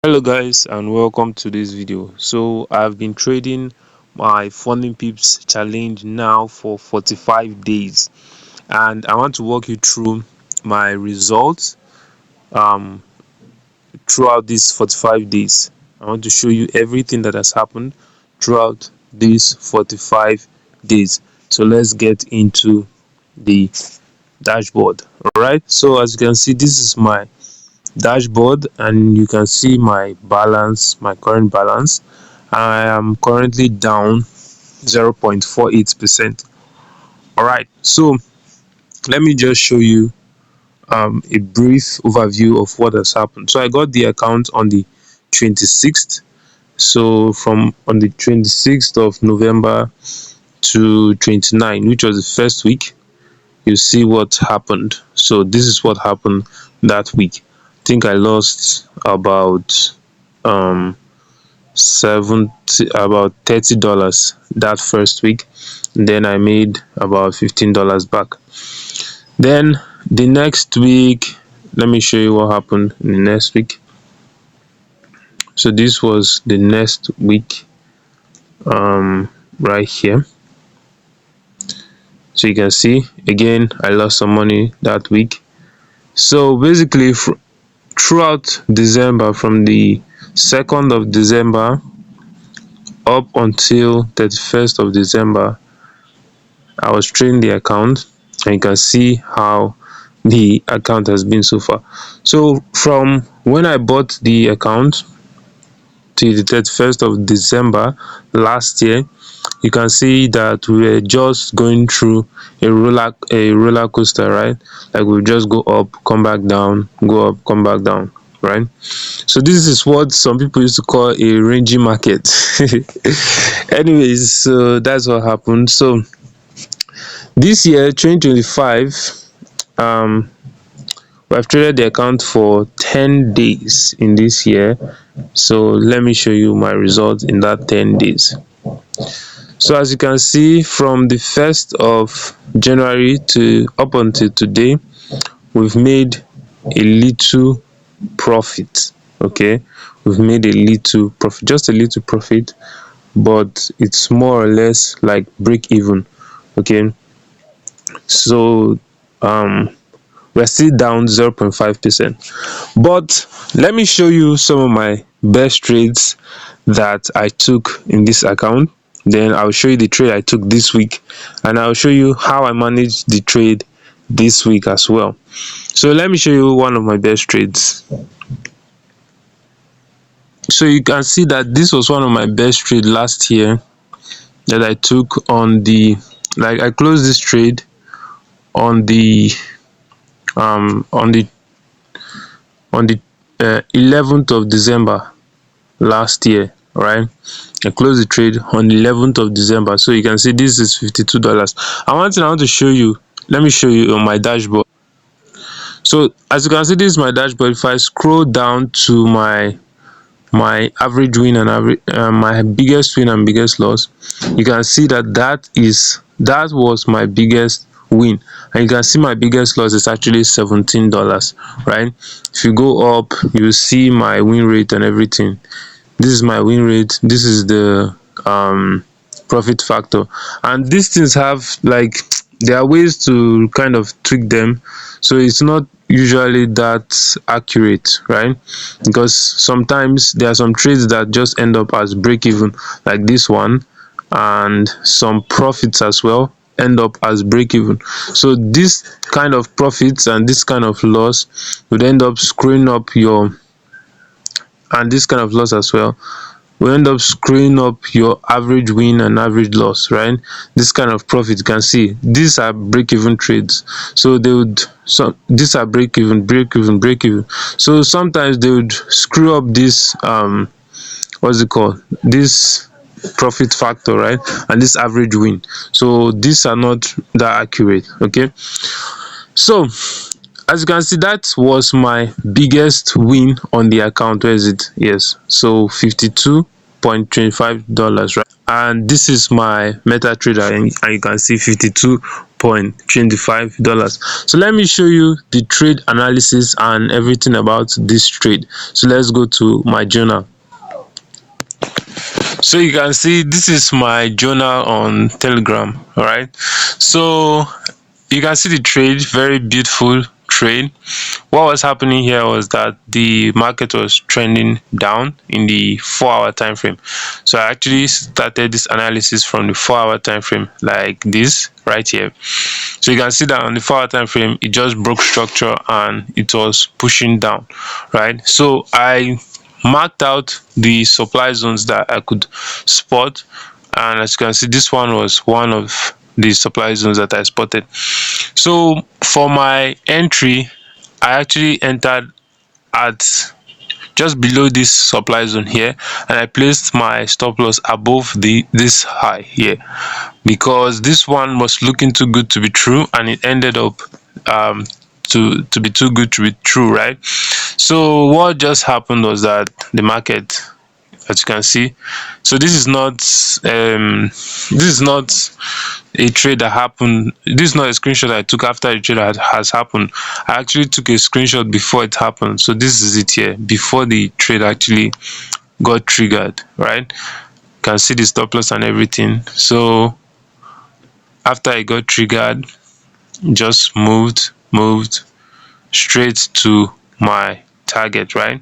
Hello guys, and welcome to this video. So I've been trading my Fundingpips challenge now for 45 days, and I want to walk you through my results um throughout these 45 days. I want to show you everything that has happened throughout these 45 days. So let's get into the dashboard. All right, so as you can see, this is my dashboard, and you can see my balance, my current balance. I am currently down 0.48%. All right, so let me just show you a brief overview of what has happened. So I got the account on the 26th. So from on the 26th of November to 29, which was the first week, you see what happened. So this is what happened that week. I think I lost um 70 about $30 that first week. Then I made about $15 back. Then the next week, let me show you what happened in the next week. So this was the next week, right here. So you can see again I lost some money that week. So basically throughout December, from the 2nd of December up until 31st of December, I was trading the account, and you can see how the account has been so far. So from when I bought the account to the 31st of December last year, you can see that we were just going through a roller coaster, right? Like we just go up, come back down, go up, come back down, right? So this is what some people used to call a rangy market. Anyways, so that's what happened. So this year 2025, um we have traded the account for 10 days in this year. So let me show you my results in that 10 days. So as you can see, from the 1st of January to up until today, we've made a little profit. Okay, we've made a little profit, just a little profit, but it's more or less like break even. Okay, so we're still down 0.5%, but let me show you some of my best trades that I took in this account. Then I'll show you the trade I took this week, and I'll show you how I managed the trade this week as well. So let me show you one of my best trades. So you can see that this was one of my best trade last year that I took on the, like, I closed this trade on the um on the on the 11th of December last year, right? I closed the trade on the 11th of December. So you can see this is $52. And one thing I want to show you, let me show you on my dashboard. So as you can see, this is my dashboard. If I scroll down to my average win and average my biggest win and biggest loss, you can see that that was my biggest win, and you can see my biggest loss is actually $17, right? If you go up, you see my win rate and everything. This is my win rate, this is the profit factor, and these things have, like, there are ways to kind of tweak them, so it's not usually that accurate, right? Because sometimes there are some trades that just end up as break even, like this one, and some profits as well end up as break even. So this kind of profits and this kind of loss would end up screwing up your, and this kind of loss as well will end up screwing up your average win and average loss, right? This kind of profit, you can see these are break even trades, so they would, so these are break even, break even, break even. So sometimes they would screw up this what's it called, this profit factor, right, and this average win. So these are not that accurate. Okay, so as you can see, that was my biggest win on the account. Where is it? Yes, so 52 $52.25, right? And this is my MetaTrader, and you can see $52.25. So let me show you the trade analysis and everything about this trade. So let's go to my journal. So you can see this is my journal on Telegram. All right, so you can see the trade, very beautiful trade. What was happening here was that the market was trending down in the 4-hour time frame. So I actually started this analysis from the 4-hour time frame, like this right here. So you can see that on the 4-hour time frame, it just broke structure and it was pushing down, right? So I marked out the supply zones that I could spot, and as you can see, this one was one of the supply zones that I spotted. So for my entry, I actually entered at just below this supply zone here, and I placed my stop loss above this high here, because this one was looking too good to be true, and it ended up to be too good to be true, right? So what just happened was that the market, as you can see, so this is not a trade that happened. This is not a screenshot I took after the trade has happened. I actually took a screenshot before it happened. So this is it here, before the trade actually got triggered, right? You can see the stop loss and everything. So after it got triggered, it just moved straight to my target, right?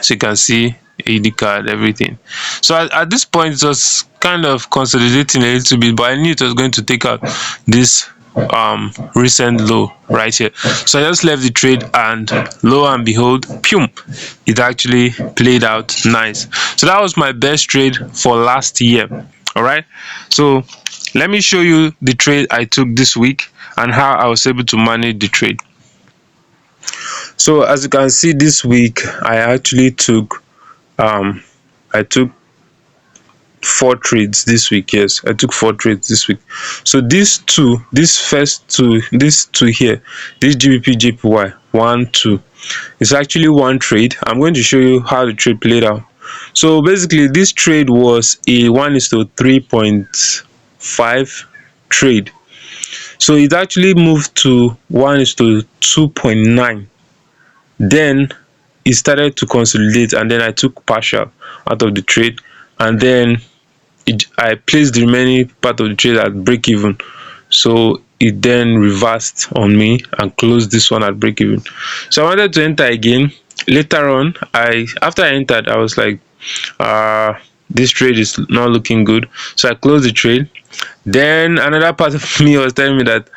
So you can see AD card, everything. So at this point, it was kind of consolidating a little bit, but I knew it was going to take out this recent low right here. So I just left the trade, and lo and behold, pum, it actually played out nice. So that was my best trade for last year. All right, so let me show you the trade I took this week and how I was able to manage the trade. So as you can see, this week I actually took I took 4 trades this week. Yes, I took 4 trades this week. So these two, these two here, this GBP JPY 1 2, it's actually one trade. I'm going to show you how the trade played out. So basically, this trade was a 1:3.5 trade. So it actually moved to 1:2.9. Then it started to consolidate, and then I took partial out of the trade, and then I placed the remaining part of the trade at break even. So it then reversed on me and closed this one at break even. So I wanted to enter again. Later on, after I entered, I was like, this trade is not looking good. So I closed the trade. Then another part of me was telling me that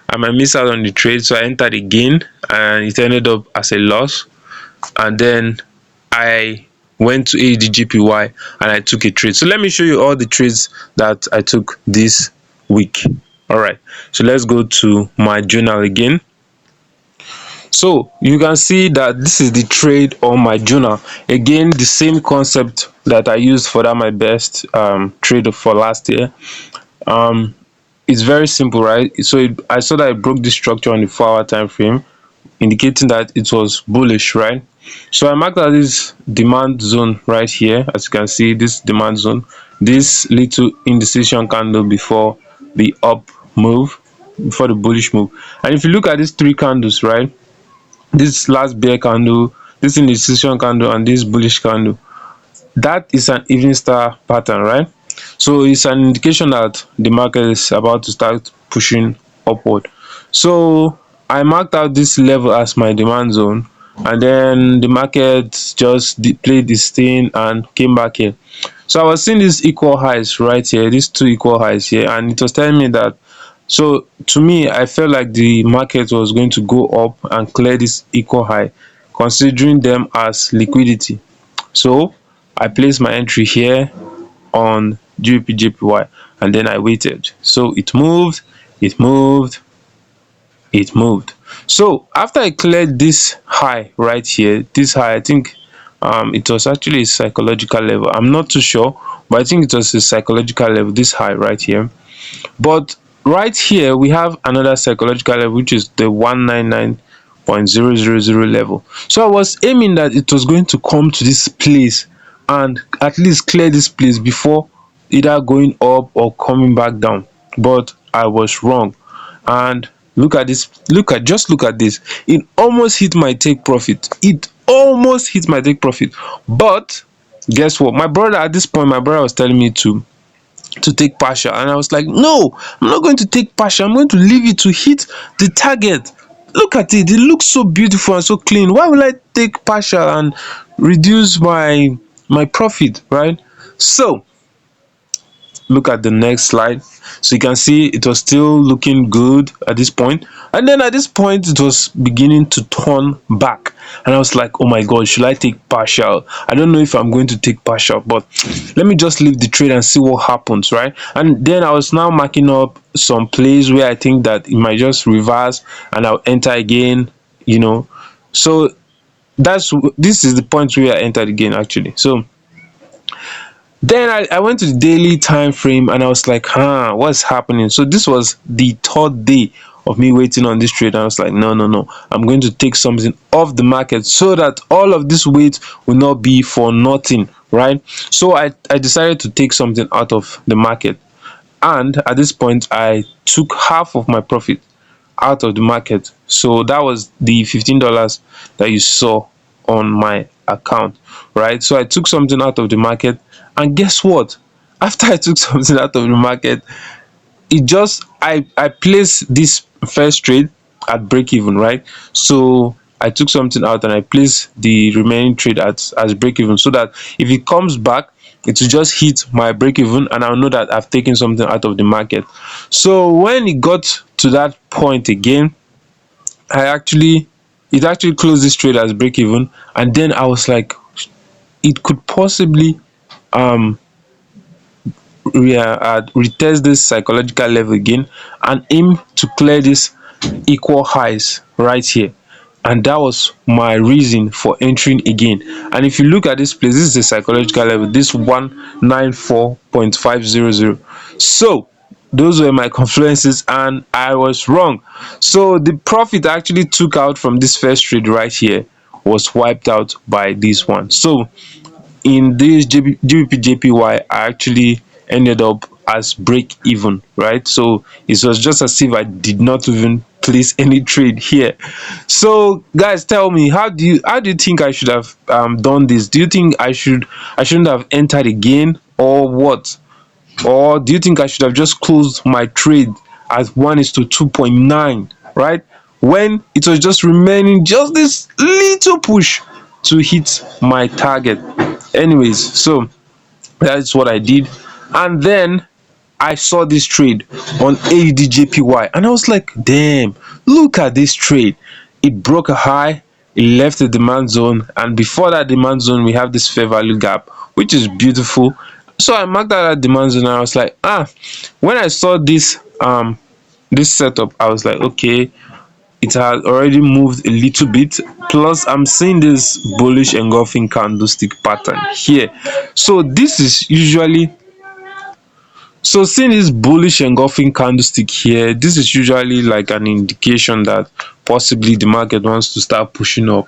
I might miss out on the trade, so I entered again, and it ended up as a loss. And then I went to AED/JPY and I took a trade. So let me show you all the trades that I took this week. All right, so let's go to my journal again. So you can see that this is the trade on my journal. Again, the same concept that I used for that my best trade for last year. It's very simple, right? So I saw that I broke this structure on the 4-hour time frame, indicating that it was bullish, right? So I marked out this demand zone right here. As you can see, this demand zone, this little indecision candle before the up move, before the bullish move. And if you look at these 3 candles, right, this last bear candle, this indecision candle, and this bullish candle, that is an evening star pattern, right? So it's an indication that the market is about to start pushing upward. So I marked out this level as my demand zone, and then the market just played this thing and came back here. So I was seeing these equal highs right here, these 2 equal highs here, and it was telling me that, so to me, I felt like the market was going to go up and clear this equal high, considering them as liquidity. So I placed my entry here on GBP JPY, and then I waited. So it moved. So after I cleared this high right here, this high, I think it was actually a psychological level. I'm not too sure, but I think it was a psychological level, this high right here. But right here we have another psychological level, which is the 199.000 level. So I was aiming that it was going to come to this place and at least clear this place before either going up or coming back down. But I was wrong. And look at this, look at this, it almost hit my take profit, but guess what, my brother, at this point my brother was telling me to take partial, and I was like, no, I'm not going to take partial, I'm going to leave it to hit the target. Look at it, it looks so beautiful and so clean. Why will I take partial and reduce my profit, right? So look at the next slide. So you can see it was still looking good at this point, and then at this point it was beginning to turn back, and I was like, oh my god, should I take partial? I don't know if I'm going to take partial, but let me just leave the trade and see what happens, right? And then I was now marking up some plays where I think that it might just reverse and I'll enter again, you know. So this is the point where I entered again, actually. So then I went to the daily time frame, and I was like, what's happening? So this was the third day of me waiting on this trade. And I was like, no, no, no, I'm going to take something off the market so that all of this wait will not be for nothing, right? So I decided to take something out of the market, and at this point I took half of my profit out of the market. So that was the $15 that you saw on my account, right? So I took something out of the market, and guess what, after I took something out of the market, it just I placed this first trade at break even, right? So I took something out and I placed the remaining trade at as break even, so that if it comes back, it will just hit my break even, and I'll know that I've taken something out of the market. So when it got to that point again, I actually it actually closed this trade as break even, and then I was like, it could possibly um retest this psychological level again and aim to clear this equal highs right here. And that was my reason for entering again. And if you look at this place, this is the psychological level, this 194.500. So those were my confluences, and I was wrong. So the profit I actually took out from this first trade right here was wiped out by this one. So in this GBP JPY, I actually ended up as break even, right? So it was just as if I did not even place any trade here. So guys, tell me, how do you think I should have done this? Do you think I shouldn't have entered again, or what? Or do you think I should have just closed my trade at 1:2.9, right? When it was just remaining just this little push to hit my target. Anyways, so that's what I did. And then I saw this trade on AUDJPY, and I was like, damn, look at this trade. It broke a high, it left the demand zone, and before that demand zone we have this fair value gap, which is beautiful. So I marked out that demand zone, and I was like, when I saw this setup, I was like, okay, it has already moved a little bit, plus I'm seeing this bullish engulfing candlestick pattern here. So this is usually so seeing this bullish engulfing candlestick here, this is usually like an indication that possibly the market wants to start pushing up.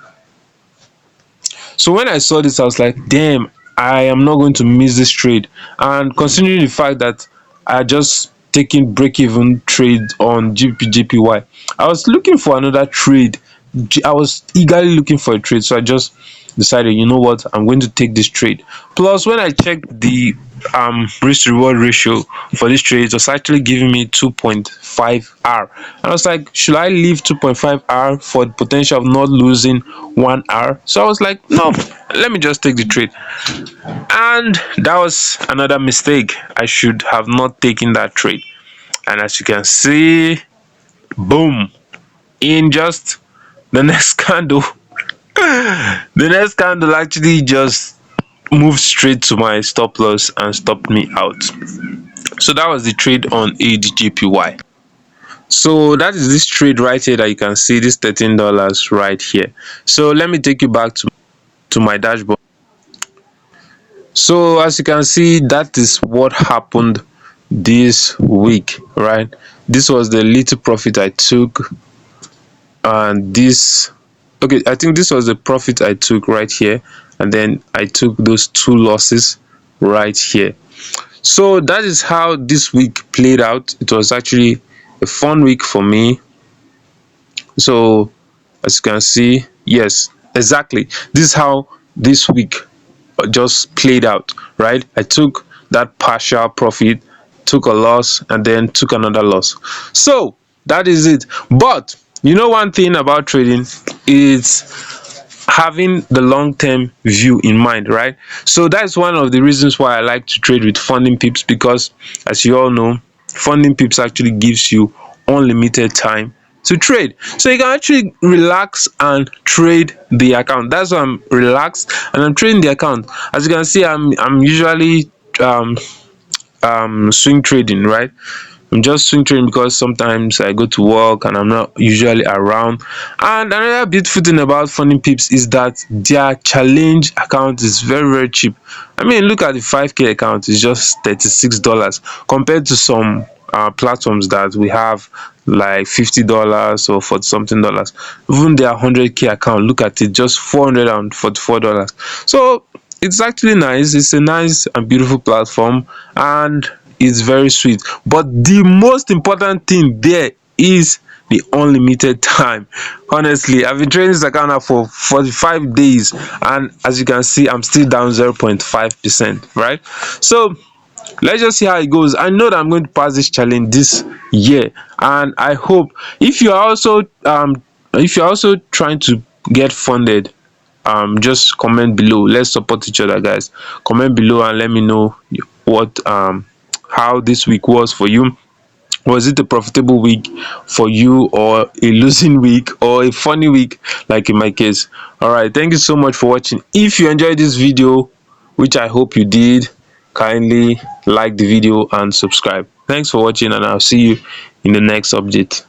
So when I saw this, I was like, damn, I am not going to miss this trade. And considering the fact that I just taking break even trade on GPJPY, I was looking for another trade. I was eagerly looking for a trade, so I just decided, you know what, I'm going to take this trade. Plus, when I checked the risk reward ratio for this trade, it was actually giving me 2.5 R, and I was like, should I leave 2.5 R for the potential of not losing 1 R? So I was like, no, let me just take the trade. And that was another mistake. I should have not taken that trade. And as you can see, boom, in just the next candle, the next candle actually just moved straight to my stop loss and stopped me out. So that was the trade on ADJPY. So that is this trade right here that you can see, this $13 right here. So let me take you back to my dashboard. So as you can see, that is what happened this week, right? This was the little profit I took, and this, okay, I think this was the profit I took right here, and then I took those two losses right here. So that is how this week played out. It was actually a fun week for me. So as you can see, yes, exactly, this is how this week just played out, right? I took that partial profit, took a loss, and then took another loss. So that is it. But you know, one thing about trading is having the long-term view in mind, right? So that's one of the reasons why I like to trade with funding pips, because as you all know, funding pips actually gives you unlimited time to trade, so you can actually relax and trade the account. That's why I'm relaxed and I'm trading the account. As you can see, I'm usually swing trading, right? I'm just swing trading because sometimes I go to work and I'm not usually around. And another beautiful thing about funding pips is that their challenge account is very cheap. I mean, look at the 5k account, it's just $36 compared to some platforms that we have like $50 or 40 something dollars. Even their 100k account, look at it, just $444. So it's actually nice. It's a nice and beautiful platform, and it's very sweet. But the most important thing there is the unlimited time. Honestly, I've been trading this account now for 45 days, and as you can see, I'm still down 0.5%, right? So let's just see how it goes. I know that I'm going to pass this challenge this year, and I hope if you're also trying to get funded, just comment below. Let's support each other, guys. Comment below and let me know what how this week was for you. Was it a profitable week for you, or a losing week, or a funny week like in my case? All right, thank you so much for watching. If you enjoyed this video, which I hope you did, kindly like the video and subscribe. Thanks for watching, and I'll see you in the next update.